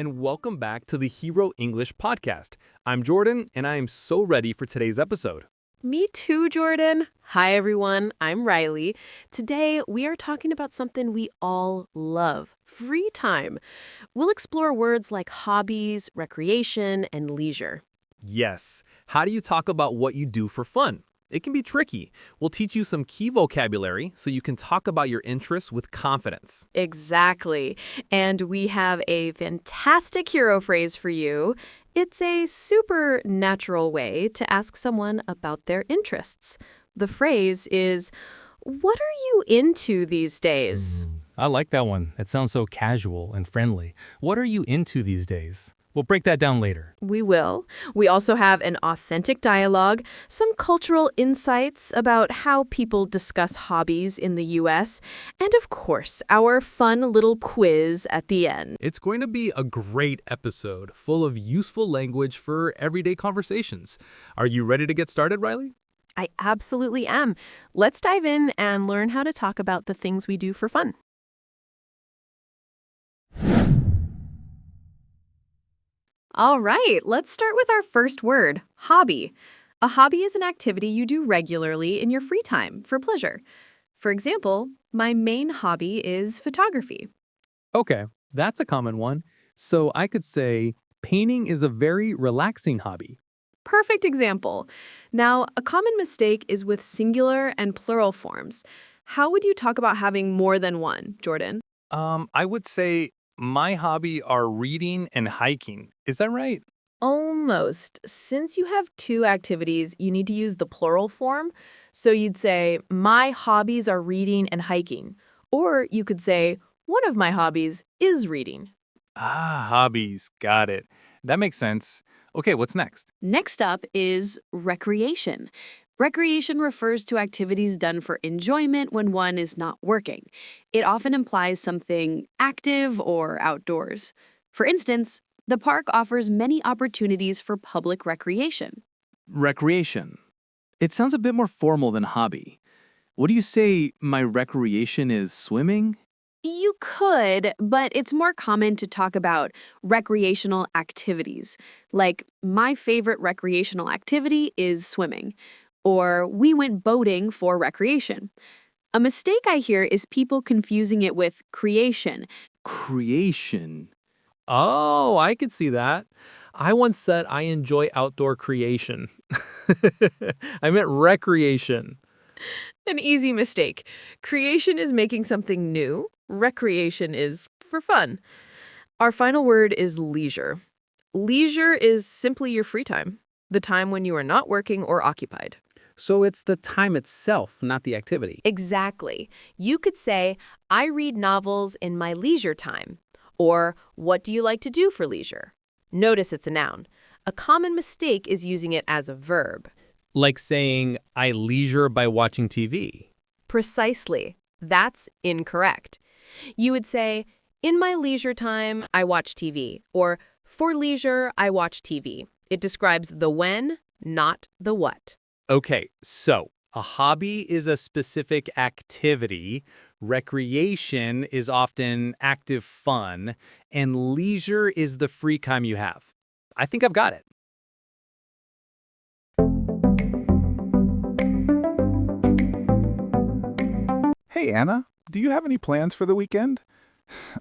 and welcome back to the Hero English podcast. I'm Jordan, and I am so ready for today's episode. Me too, Jordan. Hi, everyone. I'm Riley. Today, we are talking about something we all love, free time. We'll explore words like hobbies, recreation, and leisure. Yes, how do you talk about what you do for fun? It can be tricky. We'll teach you some key vocabulary so you can talk about your interests with confidence. Exactly. And we have a fantastic hero phrase for you. It's a super natural way to ask someone about their interests. The phrase is, "What are you into these days?" I like that one. It sounds so casual and friendly. What are you into these days? We'll break that down later. We will. We also have an authentic dialogue, some cultural insights about how people discuss hobbies in the US, and of course, our fun little quiz at the end. It's going to be a great episode full of useful language for everyday conversations. Are you ready to get started, Riley? I absolutely am. Let's dive in and learn how to talk about the things we do for fun. All right, let's start with our first word, hobby. A hobby is an activity you do regularly in your free time for pleasure. For example, my main hobby is photography. Okay, that's a common one. So I could say, painting is a very relaxing hobby. Perfect example. Now, a common mistake is with singular and plural forms. How would you talk about having more than one, Jordan? I would say my hobby are reading and hiking. Is that right? Almost. Since you have two activities, you need to use the plural form. So you'd say, my hobbies are reading and hiking. Or you could say, one of my hobbies is reading. Ah, hobbies. Got it. That makes sense. Okay, what's next? Next up is recreation. Recreation refers to activities done for enjoyment when one is not working. It often implies something active or outdoors. For instance, the park offers many opportunities for public recreation. Recreation. It sounds a bit more formal than hobby. Would you say my recreation is swimming? You could, but it's more common to talk about recreational activities. Like, my favorite recreational activity is swimming. Or, we went boating for recreation. A mistake I hear is people confusing it with creation. Creation. Oh, I could see that. I once said I enjoy outdoor creation. I meant recreation. An easy mistake. Creation is making something new. Recreation is for fun. Our final word is leisure. Leisure is simply your free time, the time when you are not working or occupied. So it's the time itself, not the activity. Exactly. You could say, I read novels in my leisure time. Or, what do you like to do for leisure? Notice it's a noun. A common mistake is using it as a verb. Like saying, I leisure by watching TV. Precisely. That's incorrect. You would say, in my leisure time, I watch TV. Or, for leisure, I watch TV. It describes the when, not the what. Okay, so a hobby is a specific activity, recreation is often active fun, and leisure is the free time you have. I think I've got it. Hey, Anna, do you have any plans for the weekend?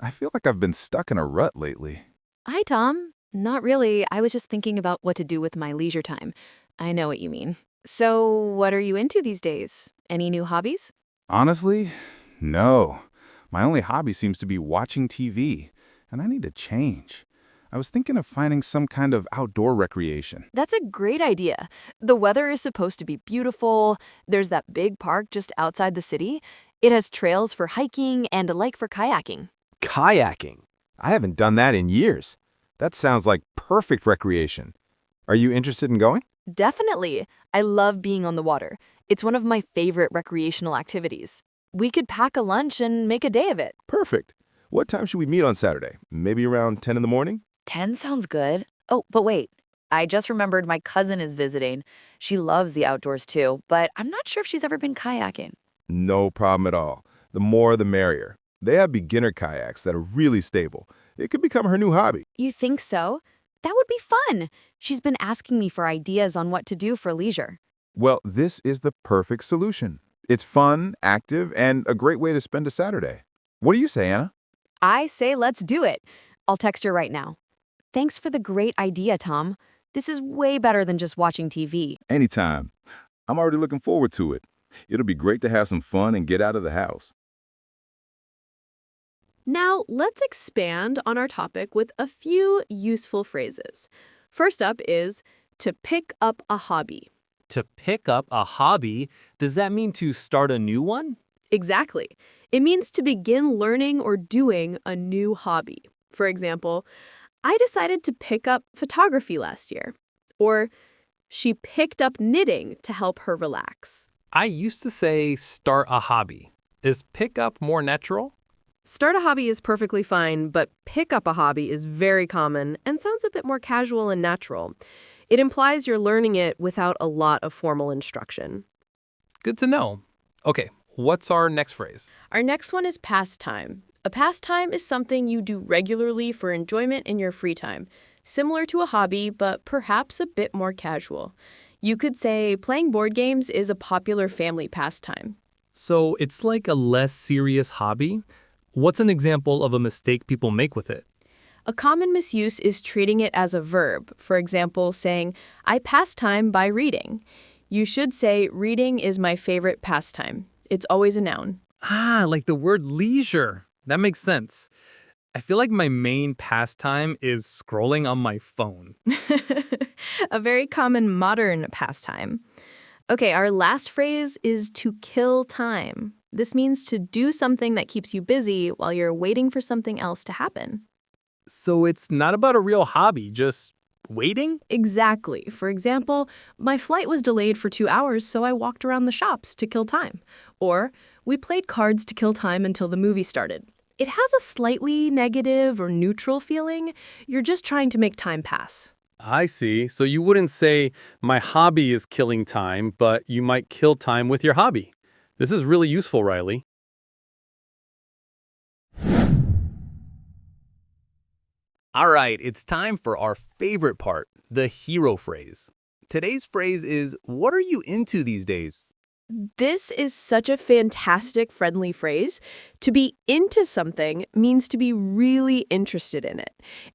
I feel like I've been stuck in a rut lately. Hi, Tom. Not really. I was just thinking about what to do with my leisure time. I know what you mean. So, what are you into these days? Any new hobbies? Honestly, no. My only hobby seems to be watching TV, and I need to change. I was thinking of finding some kind of outdoor recreation. That's a great idea. The weather is supposed to be beautiful. There's that big park just outside the city. It has trails for hiking and a lake for kayaking. Kayaking? I haven't done that in years. That sounds like perfect recreation. Are you interested in going? Definitely. I love being on the water. It's one of my favorite recreational activities. We could pack a lunch and make a day of it. Perfect. What time should we meet on Saturday? Maybe around 10 in the morning? 10 sounds good. Oh, but wait. I just remembered my cousin is visiting. She loves the outdoors too, but I'm not sure if she's ever been kayaking. No problem at all. The more the merrier. They have beginner kayaks that are really stable. It could become her new hobby. You think so? That would be fun. She's been asking me for ideas on what to do for leisure. Well, this is the perfect solution. It's fun, active, and a great way to spend a Saturday. What do you say, Anna? I say let's do it. I'll text her right now. Thanks for the great idea, Tom. This is way better than just watching TV. Anytime. I'm already looking forward to it. It'll be great to have some fun and get out of the house. Now, let's expand on our topic with a few useful phrases. First up is to pick up a hobby. To pick up a hobby, does that mean to start a new one? Exactly. It means to begin learning or doing a new hobby. For example, I decided to pick up photography last year. Or, she picked up knitting to help her relax. I used to say start a hobby. Is pick up more natural? Start a hobby is perfectly fine, but pick up a hobby is very common and sounds a bit more casual and natural. It implies you're learning it without a lot of formal instruction. Good to know. Okay, what's our next phrase? Our next one is pastime. A pastime is something you do regularly for enjoyment in your free time, similar to a hobby, but perhaps a bit more casual. You could say playing board games is a popular family pastime. So it's like a less serious hobby? What's an example of a mistake people make with it? A common misuse is treating it as a verb. For example, saying, I pass time by reading. You should say, reading is my favorite pastime. It's always a noun. Ah, like the word leisure. That makes sense. I feel like my main pastime is scrolling on my phone. A very common modern pastime. Okay, our last phrase is to kill time. This means to do something that keeps you busy while you're waiting for something else to happen. So it's not about a real hobby, just waiting? Exactly. For example, my flight was delayed for 2 hours, so I walked around the shops to kill time. Or, we played cards to kill time until the movie started. It has a slightly negative or neutral feeling. You're just trying to make time pass. I see. So you wouldn't say, my hobby is killing time, but you might kill time with your hobby. This is really useful, Riley. All right, it's time for our favorite part, the hero phrase. Today's phrase is, what are you into these days? This is such a fantastic, friendly phrase. To be into something means to be really interested in it.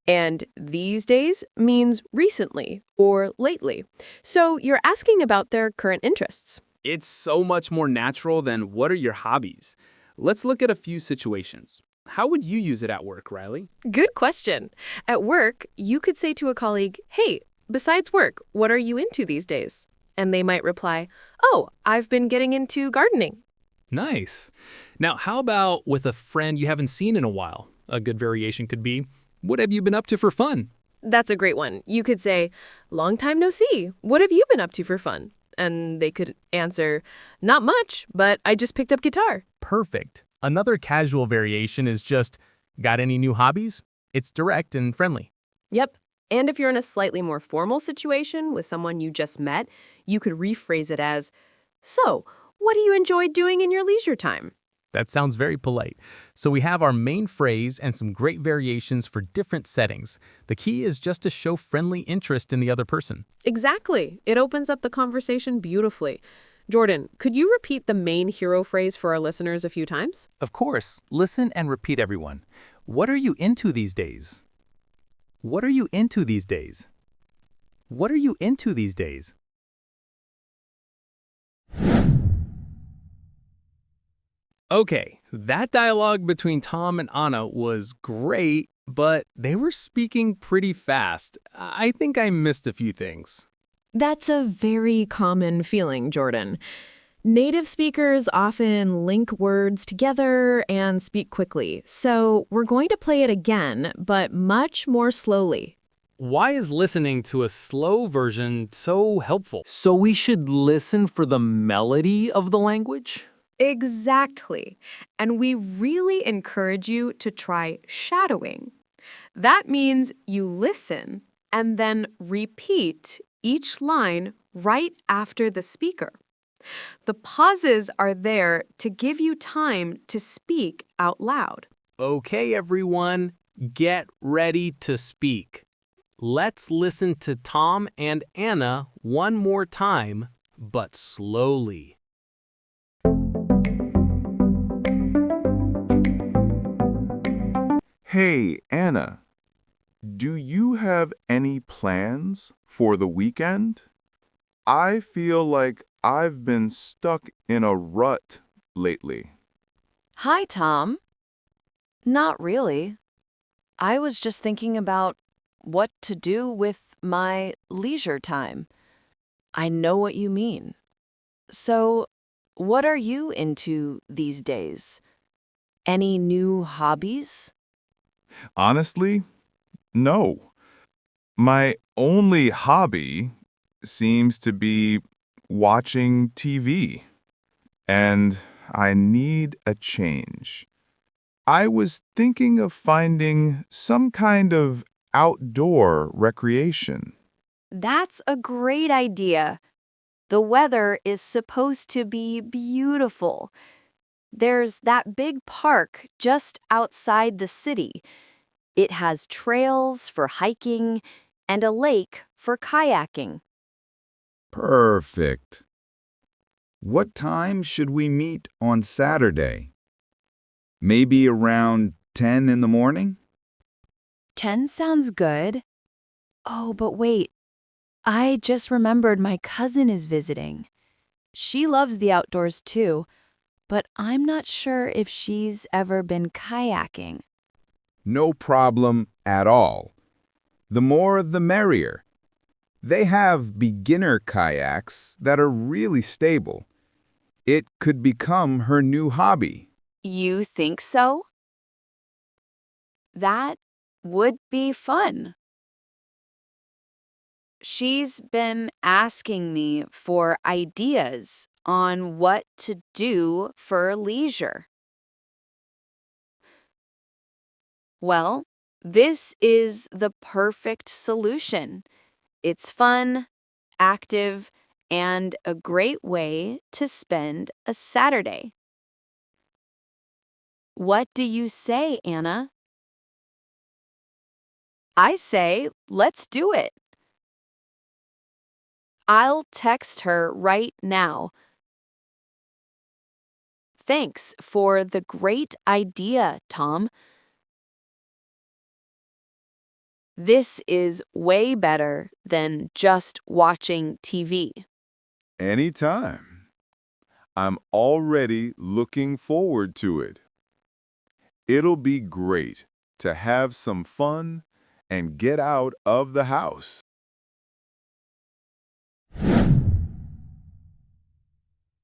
And these days means recently or lately. So you're asking about their current interests. It's so much more natural than what are your hobbies? Let's look at a few situations. How would you use it at work, Riley? Good question. At work, you could say to a colleague, hey, besides work, what are you into these days? And they might reply, oh, I've been getting into gardening. Nice. Now, how about with a friend you haven't seen in a while? A good variation could be, what have you been up to for fun? That's a great one. You could say, long time no see. What have you been up to for fun? And they could answer, not much, but I just picked up guitar. Perfect. Another casual variation is just, got any new hobbies? It's direct and friendly. Yep. And if you're in a slightly more formal situation with someone you just met, you could rephrase it as, so, what do you enjoy doing in your leisure time? That sounds very polite. So we have our main phrase and some great variations for different settings. The key is just to show friendly interest in the other person. Exactly. It opens up the conversation beautifully. Jordan, could you repeat the main hero phrase for our listeners a few times? Of course. Listen and repeat, everyone. What are you into these days? What are you into these days? What are you into these days? Okay, that dialogue between Tom and Anna was great, but they were speaking pretty fast. I think I missed a few things. That's a very common feeling, Jordan. Native speakers often link words together and speak quickly, so we're going to play it again, but much more slowly. Why is listening to a slow version so helpful? So we should listen for the melody of the language? Exactly. And we really encourage you to try shadowing. That means you listen and then repeat each line right after the speaker. The pauses are there to give you time to speak out loud. Okay, everyone, Get ready to speak. Let's listen to Tom and Anna one more time, but slowly. Hey, Anna, do you have any plans for the weekend? I feel like I've been stuck in a rut lately. Hi, Tom. Not really. I was just thinking about what to do with my leisure time. I know what you mean. So, what are you into these days? Any new hobbies? Honestly, no. My only hobby seems to be watching TV, and I need a change. I was thinking of finding some kind of outdoor recreation. That's a great idea. The weather is supposed to be beautiful. There's that big park just outside the city. It has trails for hiking and a lake for kayaking. Perfect. What time should we meet on Saturday? Maybe around 10 in the morning? 10 sounds good. Oh, but wait. I just remembered my cousin is visiting. She loves the outdoors too, but I'm not sure if she's ever been kayaking. No problem at all. The more the merrier. They have beginner kayaks that are really stable. It could become her new hobby. You think so? That would be fun. She's been asking me for ideas on what to do for leisure. Well, this is the perfect solution. It's fun, active, and a great way to spend a Saturday. What do you say, Anna? I say, let's do it. I'll text her right now. Thanks for the great idea, Tom. This is way better than just watching TV. Anytime. I'm already looking forward to it. It'll be great to have some fun and get out of the house.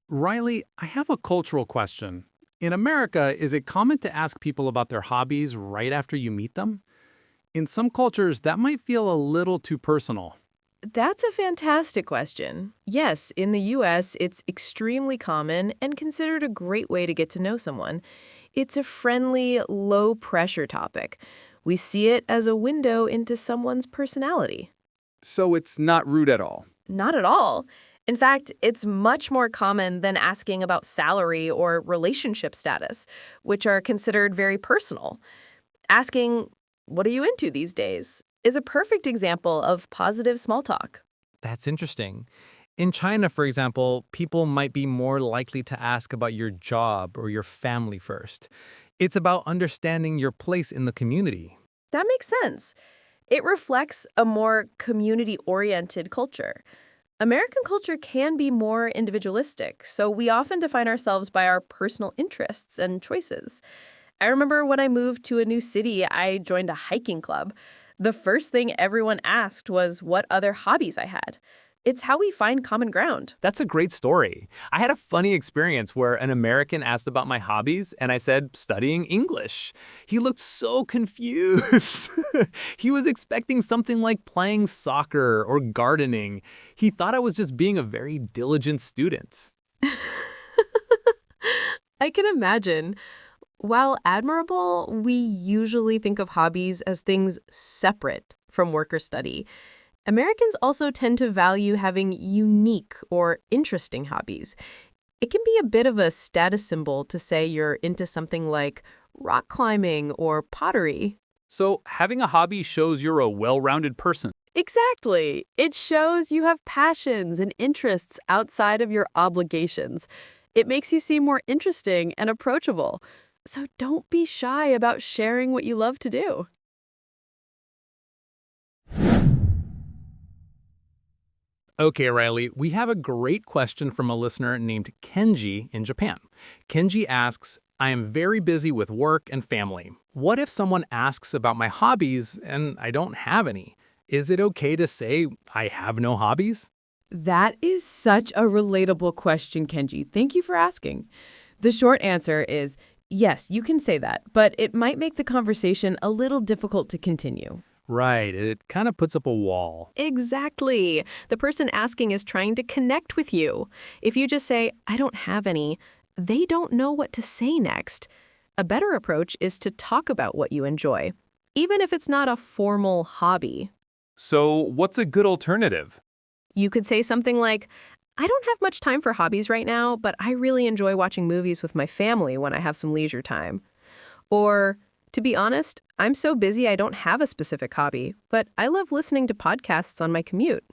Riley, I have a cultural question. In America, is it common to ask people about their hobbies right after you meet them? In some cultures, that might feel a little too personal. That's a fantastic question. Yes, in the U.S., it's extremely common and considered a great way to get to know someone. It's a friendly, low-pressure topic. We see it as a window into someone's personality. So it's not rude at all. Not at all. In fact, it's much more common than asking about salary or relationship status, which are considered very personal. Asking, "What are you into these days?" is a perfect example of positive small talk. That's interesting. In China, for example, people might be more likely to ask about your job or your family first. It's about understanding your place in the community. That makes sense. It reflects a more community-oriented culture. American culture can be more individualistic, so we often define ourselves by our personal interests and choices. I remember when I moved to a new city, I joined a hiking club. The first thing everyone asked was what other hobbies I had. It's how we find common ground. That's a great story. I had a funny experience where an American asked about my hobbies, and I said, studying English. He looked so confused. He was expecting something like playing soccer or gardening. He thought I was just being a very diligent student. I can imagine. While admirable, we usually think of hobbies as things separate from work or study. Americans also tend to value having unique or interesting hobbies. It can be a bit of a status symbol to say you're into something like rock climbing or pottery. So having a hobby shows you're a well-rounded person. Exactly. It shows you have passions and interests outside of your obligations. It makes you seem more interesting and approachable. So don't be shy about sharing what you love to do. Okay, Riley, we have a great question from a listener named Kenji in Japan. Kenji asks, I am very busy with work and family. What if someone asks about my hobbies and I don't have any? Is it okay to say I have no hobbies? That is such a relatable question, Kenji. Thank you for asking. The short answer is yes, you can say that, but it might make the conversation a little difficult to continue. Right, it kind of puts up a wall. Exactly. The person asking is trying to connect with you. If you just say, I don't have any, they don't know what to say next. A better approach is to talk about what you enjoy, even if it's not a formal hobby. So what's a good alternative? You could say something like, I don't have much time for hobbies right now, but I really enjoy watching movies with my family when I have some leisure time. Or, to be honest, I'm so busy I don't have a specific hobby, but I love listening to podcasts on my commute.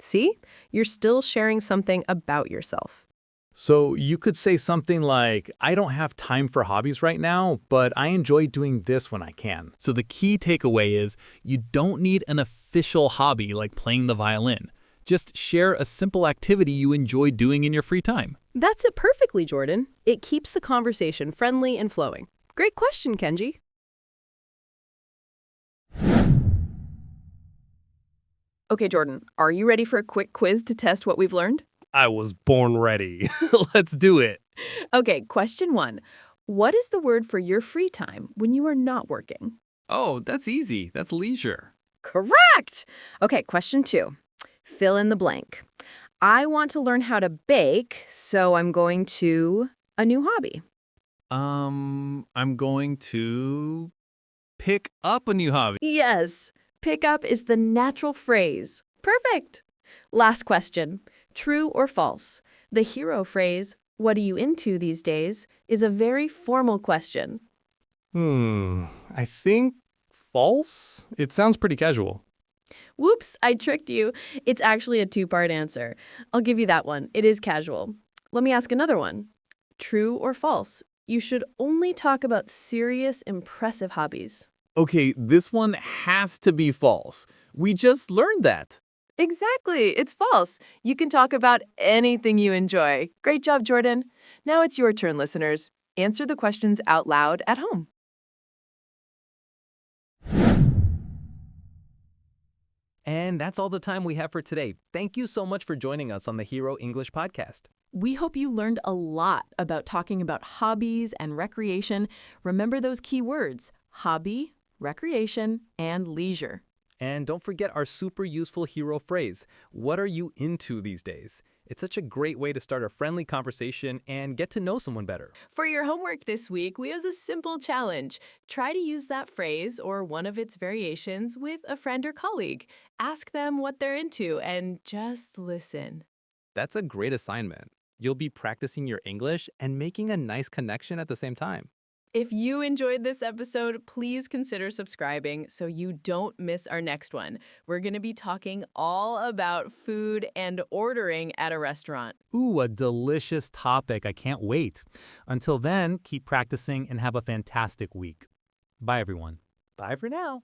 See? You're still sharing something about yourself. So you could say something like, I don't have time for hobbies right now, but I enjoy doing this when I can. So the key takeaway is you don't need an official hobby like playing the violin. Just share a simple activity you enjoy doing in your free time. That's it perfectly, Jordan. It keeps the conversation friendly and flowing. Great question, Kenji. Okay, Jordan, are you ready for a quick quiz to test what we've learned? I was born ready. Let's do it. Okay, question 1. What is the word for your free time when you are not working? Oh, that's easy. That's leisure. Correct! Okay, question 2. Fill in the blank. I want to learn how to bake, so I'm going to a new hobby. I'm going to pick up a new hobby. Yes, pick up is the natural phrase. Perfect! Last question. True or false? The hero phrase, what are you into these days, is a very formal question. I think false? It sounds pretty casual. Whoops, I tricked you. It's actually a 2-part answer. I'll give you that one. It is casual. Let me ask another one. True or false? You should only talk about serious, impressive hobbies. Okay, this one has to be false. We just learned that. Exactly. It's false. You can talk about anything you enjoy. Great job, Jordan. Now it's your turn, listeners. Answer the questions out loud at home. And that's all the time we have for today. Thank you so much for joining us on the Hero English Podcast. We hope you learned a lot about talking about hobbies and recreation. Remember those key words: hobby, recreation, and leisure. And don't forget our super useful hero phrase, what are you into these days? It's such a great way to start a friendly conversation and get to know someone better. For your homework this week, we have a simple challenge. Try to use that phrase or one of its variations with a friend or colleague. Ask them what they're into and just listen. That's a great assignment. You'll be practicing your English and making a nice connection at the same time. If you enjoyed this episode, please consider subscribing so you don't miss our next one. We're going to be talking all about food and ordering at a restaurant. Ooh, a delicious topic. I can't wait. Until then, keep practicing and have a fantastic week. Bye, everyone. Bye for now.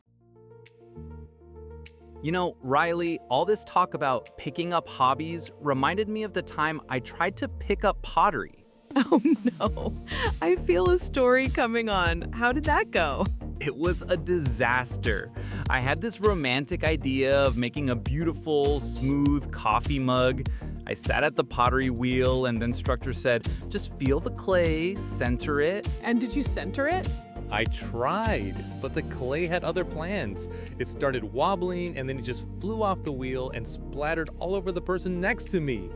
You know, Riley, all this talk about picking up hobbies reminded me of the time I tried to pick up pottery. Oh no, I feel a story coming on. How did that go? It was a disaster. I had this romantic idea of making a beautiful, smooth coffee mug. I sat at the pottery wheel and the instructor said, just feel the clay, center it. And did you center it? I tried, but the clay had other plans. It started wobbling and then it just flew off the wheel and splattered all over the person next to me.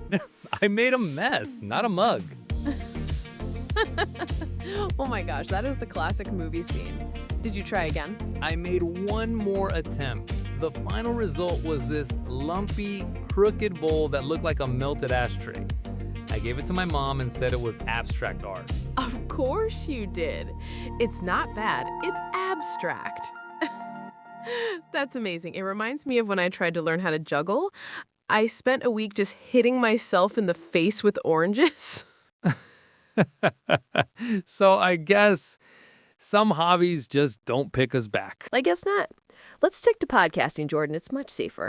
I made a mess, not a mug. Oh my gosh, that is the classic movie scene. Did you try again? I made one more attempt. The final result was this lumpy, crooked bowl that looked like a melted ashtray. I gave it to my mom and said it was abstract art. Of course you did. It's not bad, it's abstract. That's amazing. It reminds me of when I tried to learn how to juggle. I spent a week just hitting myself in the face with oranges. So I guess some hobbies just don't pick us back. I guess not. Let's stick to podcasting, Jordan. It's much safer.